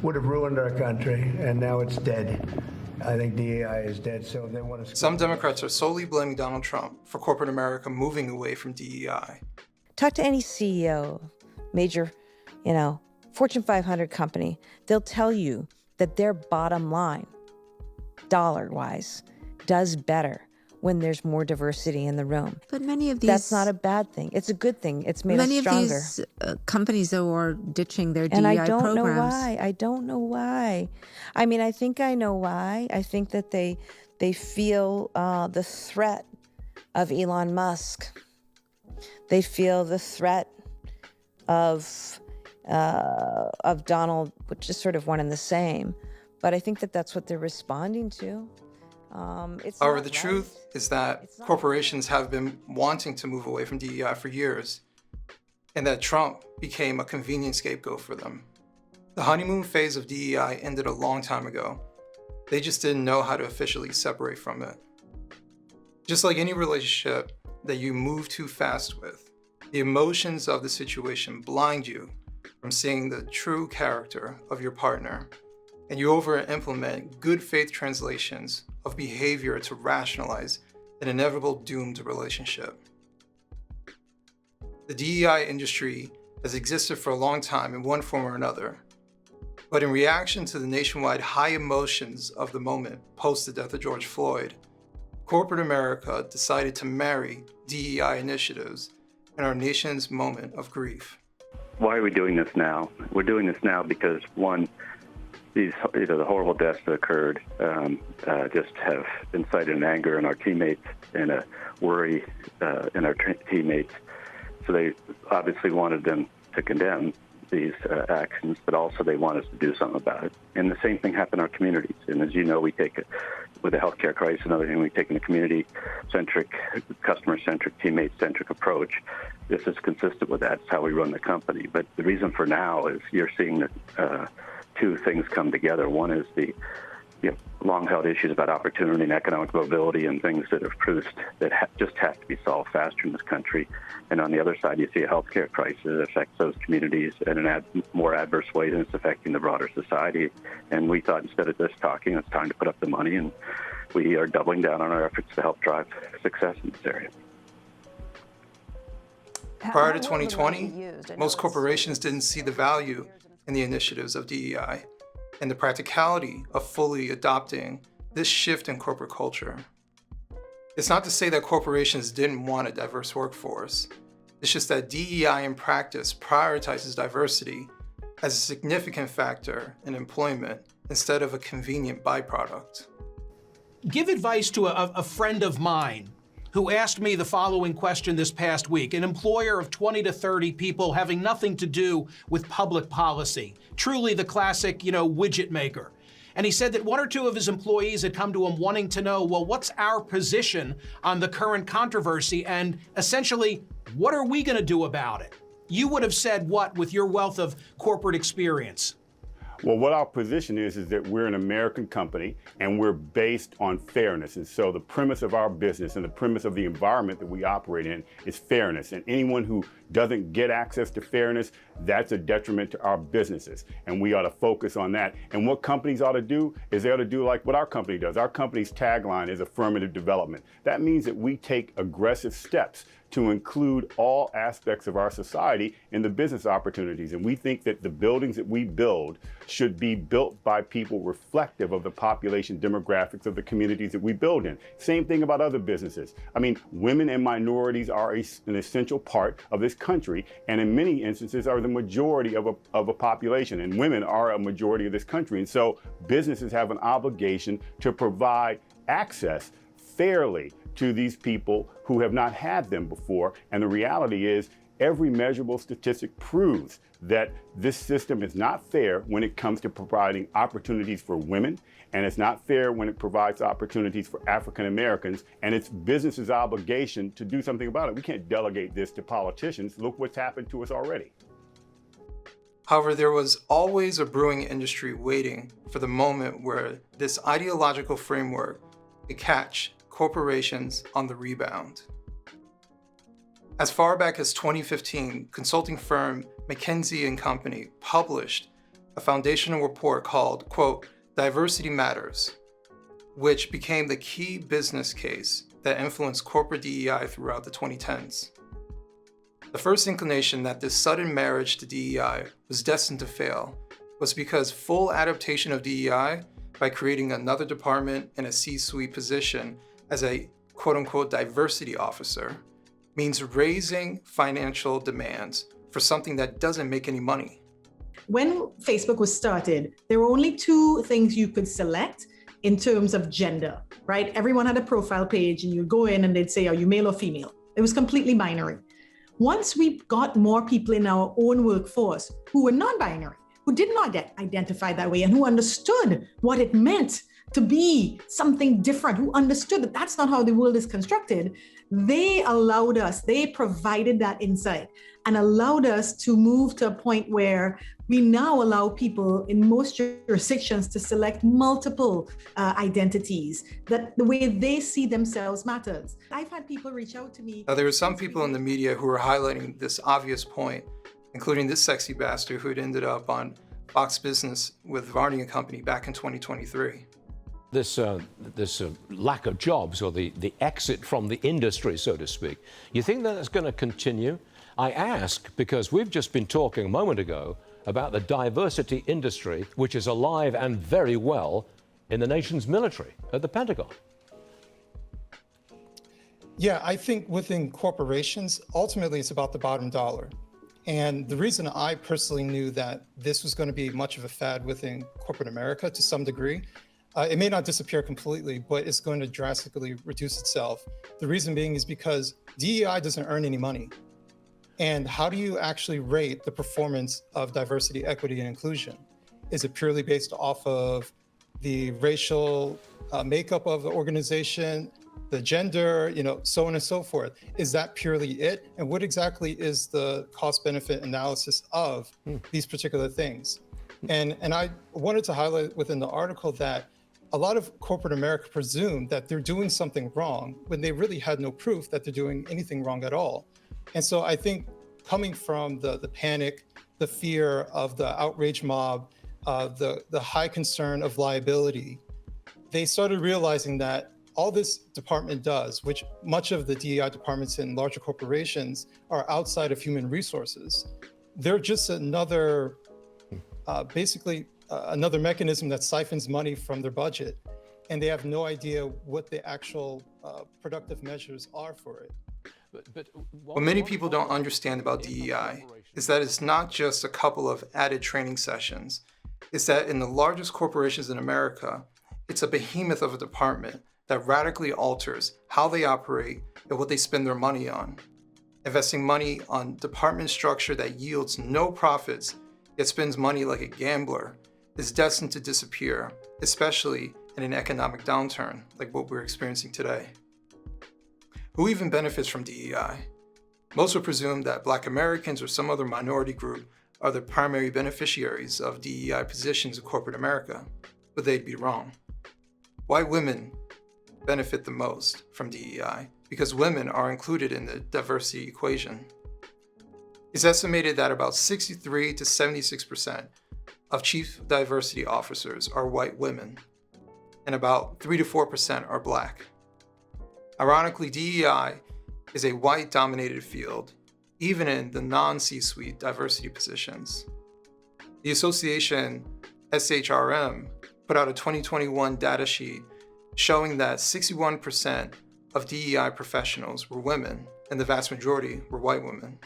would have ruined our country, and now it's dead. I think DEI is dead, so they want to... Some Democrats are solely blaming Donald Trump for corporate America moving away from DEI. Talk to any CEO, major, Fortune 500 company. They'll tell you that their bottom line, dollar-wise, does better when there's more diversity in the room. But many of these... That's not a bad thing. It's a good thing. It's made us stronger. Many of these companies, though, are ditching their DEI programs. And I don't know why. I mean, I think I know why. I think that they feel the threat of Elon Musk. They feel the threat of Donald, which is sort of one and the same. But I think that that's what they're responding to. However, the truth is that corporations have been wanting to move away from DEI for years, and that Trump became a convenient scapegoat for them. The honeymoon phase of DEI ended a long time ago. They just didn't know how to officially separate from it. Just like any relationship that you move too fast with, the emotions of the situation blind you from seeing the true character of your partner, and you over-implement good faith translations of behavior to rationalize an inevitable doomed relationship. The DEI industry has existed for a long time in one form or another, but in reaction to the nationwide high emotions of the moment post the death of George Floyd, corporate America decided to marry DEI initiatives in our nation's moment of grief. Why are we doing this now? We're doing this now because, one, the horrible deaths that occurred just have incited an anger in our teammates and a worry in our teammates. So they obviously wanted them to condemn these actions, but also they want us to do something about it. And the same thing happened in our communities. And as you know, we take it with the healthcare crisis and other thing, we take a community-centric, customer-centric, teammate-centric approach. This is consistent with that. It's how we run the company. But the reason for now is you're seeing that two things come together. One is the long-held issues about opportunity and economic mobility and things that have proved that just have to be solved faster in this country. And on the other side, you see a healthcare crisis that affects those communities in a more adverse way than it's affecting the broader society. And we thought instead of just talking, it's time to put up the money, and we are doubling down on our efforts to help drive success in this area. Prior to 2020, most corporations didn't see the value in the initiatives of DEI and the practicality of fully adopting this shift in corporate culture. It's not to say that corporations didn't want a diverse workforce. It's just that DEI in practice prioritizes diversity as a significant factor in employment instead of a convenient byproduct. Give advice to a friend of mine who asked me the following question this past week, an employer of 20 to 30 people having nothing to do with public policy, truly the classic, widget maker. And he said that one or two of his employees had come to him wanting to know, well, what's our position on the current controversy? And essentially, what are we going to do about it? You would have said what with your wealth of corporate experience? Well, what our position is that we're an American company and we're based on fairness. And so the premise of our business and the premise of the environment that we operate in is fairness. And anyone who doesn't get access to fairness, that's a detriment to our businesses. And we ought to focus on that. And what companies ought to do is they ought to do like what our company does. Our company's tagline is affirmative development. That means that we take aggressive steps to include all aspects of our society in the business opportunities. And we think that the buildings that we build should be built by people reflective of the population demographics of the communities that we build in. Same thing about other businesses. I mean, women and minorities are an essential part of this country, and in many instances are the majority of a population, and women are a majority of this country. And so businesses have an obligation to provide access fairly to these people who have not had them before. And the reality is, every measurable statistic proves that this system is not fair when it comes to providing opportunities for women, and it's not fair when it provides opportunities for African Americans, and it's business's obligation to do something about it. We can't delegate this to politicians. Look what's happened to us already. However, there was always a brewing industry waiting for the moment where this ideological framework could catch corporations on the rebound. As far back as 2015, consulting firm McKinsey & Company published a foundational report called, quote, Diversity Matters, which became the key business case that influenced corporate DEI throughout the 2010s. The first inclination that this sudden marriage to DEI was destined to fail was because full adaptation of DEI by creating another department in a C-suite position as a quote-unquote diversity officer means raising financial demands for something that doesn't make any money. When Facebook was started, there were only two things you could select in terms of gender, right? Everyone had a profile page and you go in and they'd say, are you male or female? It was completely binary. Once we got more people in our own workforce who were non-binary, who did not identify that way and who understood what it meant to be something different, who understood that that's not how the world is constructed, they allowed us, they provided that insight and allowed us to move to a point where we now allow people in most jurisdictions to select multiple identities, that the way they see themselves matters. I've had people reach out to me. Now, there were some people in the media who were highlighting this obvious point, including this sexy bastard who had ended up on Fox Business with Varney and Company back in 2023. This lack of jobs, or the exit from the industry, so to speak, you think that that's going to continue? I ask because we've just been talking a moment ago about the diversity industry, which is alive and very well in the nation's military, at the Pentagon. Yeah, I think within corporations, ultimately it's about the bottom dollar. And the reason I personally knew that this was going to be much of a fad within corporate America to some degree, it may not disappear completely, but it's going to drastically reduce itself. The reason being is because DEI doesn't earn any money. And how do you actually rate the performance of diversity, equity, and inclusion? Is it purely based off of the racial makeup of the organization, the gender, so on and so forth? Is that purely it? And what exactly is the cost-benefit analysis of these particular things? And I wanted to highlight within the article that a lot of corporate America presumed that they're doing something wrong when they really had no proof that they're doing anything wrong at all. And so I think coming from the panic, the fear of the outrage mob, the high concern of liability, they started realizing that all this department does, which much of the DEI departments in larger corporations are outside of human resources. They're just another, another mechanism that siphons money from their budget, and they have no idea what the actual productive measures are for it. What many people don't understand about DEI is that it's not just a couple of added training sessions. It's that in the largest corporations in America, it's a behemoth of a department that radically alters how they operate and what they spend their money on. Investing money on department structure that yields no profits, yet spends money like a gambler, is destined to disappear, especially in an economic downturn like what we're experiencing today. Who even benefits from DEI? Most would presume that Black Americans or some other minority group are the primary beneficiaries of DEI positions in corporate America, but they'd be wrong. White women benefit the most from DEI because women are included in the diversity equation. It's estimated that about 63 to 76% of chief diversity officers are white women, and about 3 to 4% are Black. Ironically, DEI is a white-dominated field, even in the non-C-suite diversity positions. The association SHRM put out a 2021 data sheet showing that 61% of DEI professionals were women, and the vast majority were white women.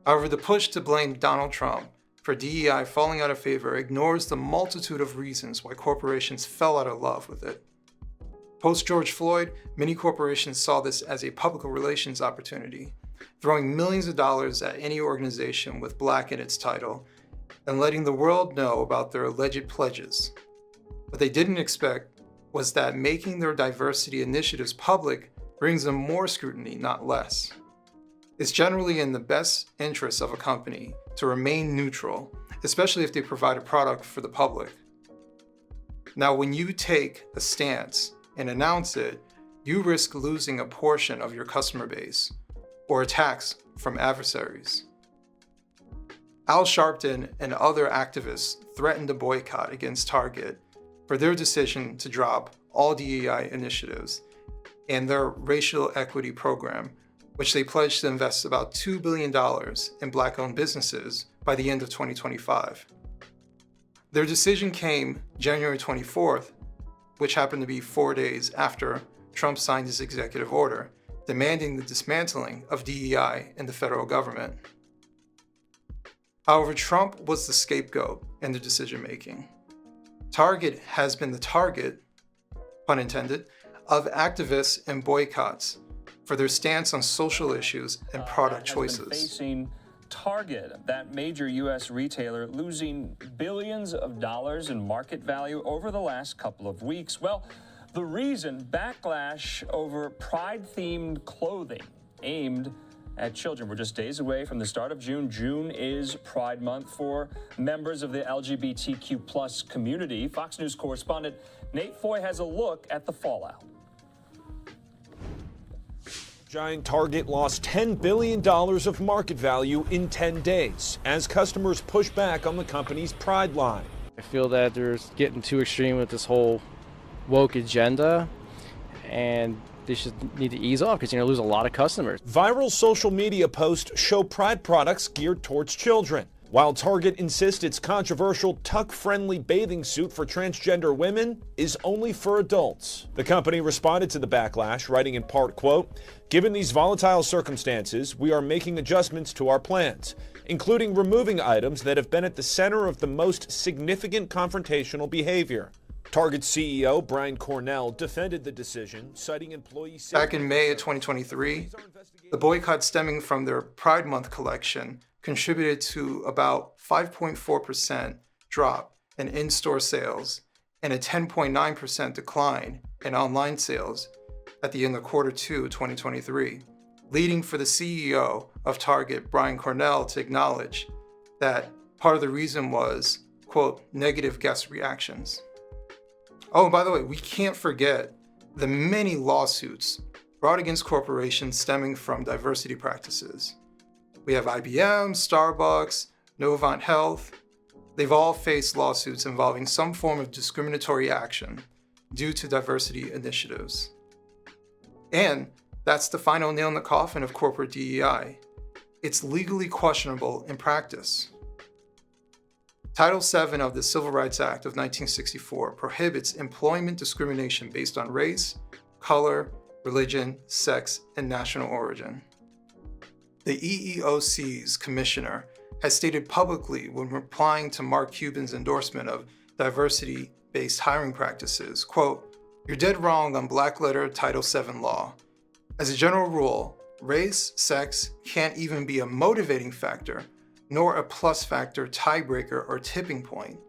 However, the push to blame Donald Trump for DEI falling out of favor ignores the multitude of reasons why corporations fell out of love with it. Post-George Floyd, many corporations saw this as a public relations opportunity, throwing millions of dollars at any organization with Black in its title and letting the world know about their alleged pledges. What they didn't expect was that making their diversity initiatives public brings them more scrutiny, not less. It's generally in the best interest of a company to remain neutral, especially if they provide a product for the public. Now, when you take a stance and announce it, you risk losing a portion of your customer base or attacks from adversaries. Al Sharpton and other activists threatened a boycott against Target for their decision to drop all DEI initiatives and their racial equity program, which they pledged to invest about $2 billion in Black-owned businesses by the end of 2025. Their decision came January 24th, which happened to be 4 days after Trump signed his executive order, demanding the dismantling of DEI in the federal government. However, Trump was the scapegoat in the decision-making. Target has been the target, pun intended, of activists and boycotts for their stance on social issues and product choices. Target, that major U.S. retailer, losing billions of dollars in market value over the last couple of weeks. Well, the reason, backlash over pride-themed clothing aimed at children. We're just days away from the start of June. June is Pride Month for members of the LGBTQ plus community. Fox News correspondent Nate Foy has a look at the fallout. Giant Target lost $10 billion of market value in 10 days as customers push back on the company's Pride line. I feel that they're getting too extreme with this whole woke agenda, and they should need to ease off because you're going to lose a lot of customers. Viral social media posts show Pride products geared towards children, while Target insists its controversial tuck-friendly bathing suit for transgender women is only for adults. The company responded to the backlash, writing in part, quote, "Given these volatile circumstances, we are making adjustments to our plans, including removing items that have been at the center of the most significant confrontational behavior." Target CEO Brian Cornell defended the decision, citing employee safety. Back in May of 2023, the boycott stemming from their Pride Month collection contributed to about 5.4% drop in in-store sales and a 10.9% decline in online sales at the end of quarter 2 2023, leading for the CEO of Target, Brian Cornell, to acknowledge that part of the reason was, quote, negative guest reactions. Oh, and by the way, we can't forget the many lawsuits brought against corporations stemming from diversity practices. We have IBM, Starbucks, Novant Health. They've all faced lawsuits involving some form of discriminatory action due to diversity initiatives. And that's the final nail in the coffin of corporate DEI. It's legally questionable in practice. Title VII of the Civil Rights Act of 1964 prohibits employment discrimination based on race, color, religion, sex, and national origin. The EEOC's commissioner has stated publicly when replying to Mark Cuban's endorsement of diversity-based hiring practices, quote, "You're dead wrong on black-letter Title VII law. As a general rule, race, sex can't even be a motivating factor, nor a plus factor, tiebreaker, or tipping point.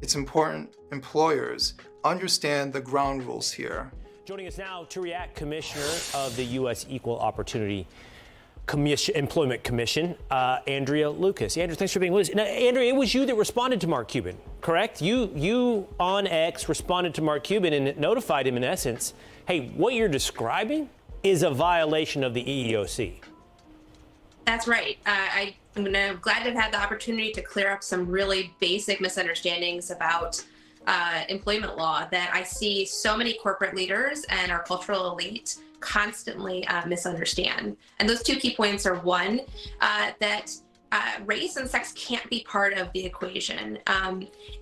It's important employers understand the ground rules here." Joining us now to react, Commissioner of the U.S. Equal Opportunity Employment Commission, Andrea Lucas. Andrea, thanks for being with us. Now, Andrea, it was you that responded to Mark Cuban, correct? You on X responded to Mark Cuban and notified him in essence, hey, what you're describing is a violation of the EEOC. That's right. I'm glad to have had the opportunity to clear up some really basic misunderstandings about employment law that I see so many corporate leaders and our cultural elite constantly misunderstand. And those two key points are one, that race and sex can't be part of the equation.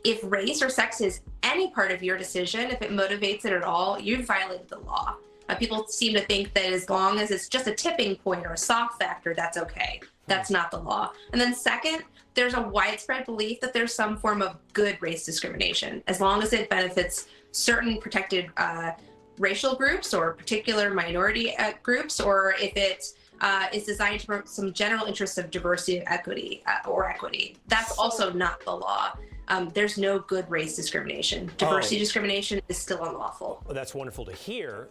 If race or sex is any part of your decision, if it motivates it at all, you've violated the law. People seem to think that as long as it's just a tipping point or a soft factor, that's okay. That's not the law. And then second, there's a widespread belief that there's some form of good race discrimination, as long as it benefits certain protected racial groups or particular minority groups, or if it is designed to promote some general interests of diversity and equity or equity. That's also not the law. There's no good race discrimination. Diversity discrimination is still unlawful. Well, that's wonderful to hear.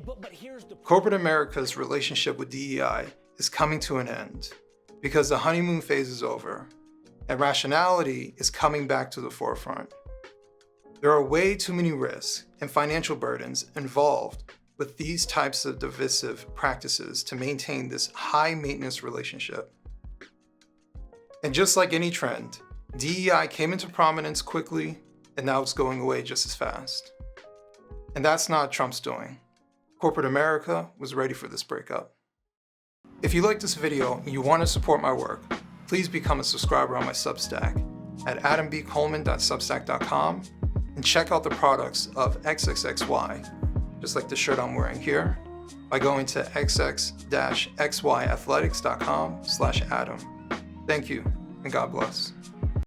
But here's the corporate America's relationship with DEI is coming to an end because the honeymoon phase is over and rationality is coming back to the forefront. There are way too many risks and financial burdens involved with these types of divisive practices to maintain this high maintenance relationship. And just like any trend, DEI came into prominence quickly, and now it's going away just as fast. And that's not Trump's doing. Corporate America was ready for this breakup. If you like this video and you want to support my work, please become a subscriber on my Substack at adambcoleman.substack.com and check out the products of XXXY, just like the shirt I'm wearing here, by going to xx-xyathletics.com/Adam. Thank you, and God bless.